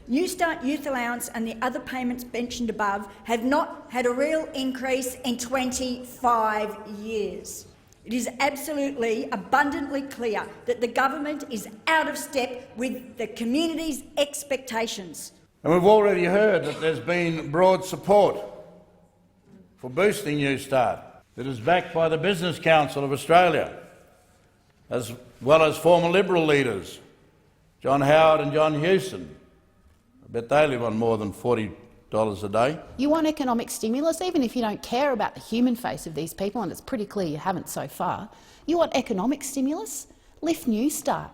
Newstart youth allowance and the other payments mentioned above have not had a real increase in 25 years. It is absolutely abundantly clear that the government is out of step with the community's expectations. And we've already heard that there's been broad support for boosting Newstart. It is backed by the Business Council of Australia, as well as former Liberal leaders, John Howard and John Hewson. I bet they live on more than $40 a day. You want economic stimulus, even if you don't care about the human face of these people, and it's pretty clear you haven't so far. You want economic stimulus? Lift Newstart.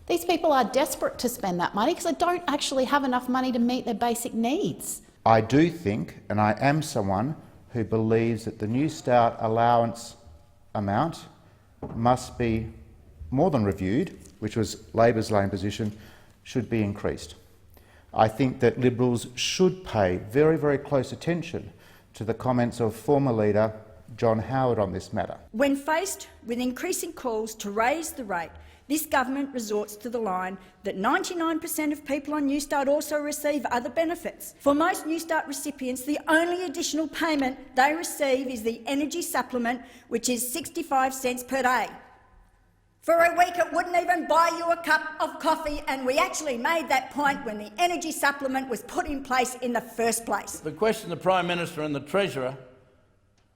These people are desperate to spend that money because they don't actually have enough money to meet their basic needs. I do think, and I am someone who believes that the Newstart allowance amount must be more than reviewed, which was Labor's lane position, should be increased. I think that Liberals should pay very, very close attention to the comments of former leader John Howard on this matter. When faced with increasing calls to raise the rate, this government resorts to the line that 99% of people on Newstart also receive other benefits. For most Newstart recipients, the only additional payment they receive is the energy supplement, which is 65 cents per day. For a week it wouldn't even buy you a cup of coffee, and we actually made that point when the energy supplement was put in place in the first place. The question the Prime Minister and the Treasurer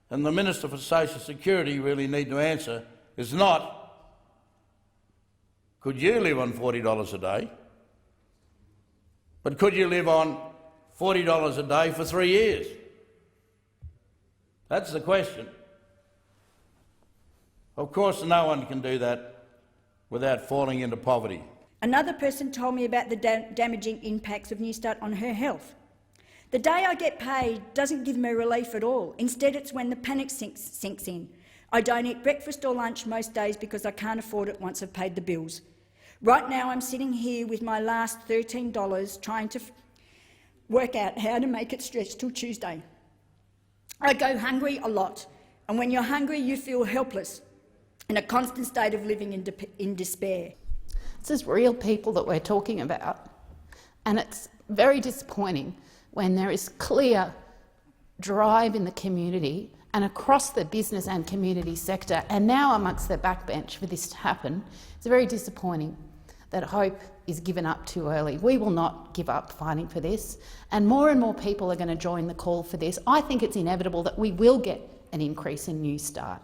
and the Minister for Social Security really need to answer is not, could you live on $40 a day, but could you live on $40 a day for 3 years? That's the question. Of course, no one can do that without falling into poverty. Another person told me about the damaging impacts of Newstart on her health. The day I get paid doesn't give me relief at all. Instead, it's when the panic sinks in. I don't eat breakfast or lunch most days because I can't afford it once I've paid the bills. Right now, I'm sitting here with my last $13 trying to work out how to make it stretch till Tuesday. I go hungry a lot, and when you're hungry, you feel helpless, in a constant state of living in despair. This is real people that we're talking about, and it's very disappointing when there is clear drive in the community and across the business and community sector, and now amongst their backbench for this to happen. It's very disappointing that hope is given up too early. We will not give up fighting for this, and more people are going to join the call for this. I think it's inevitable that we will get an increase in Newstart.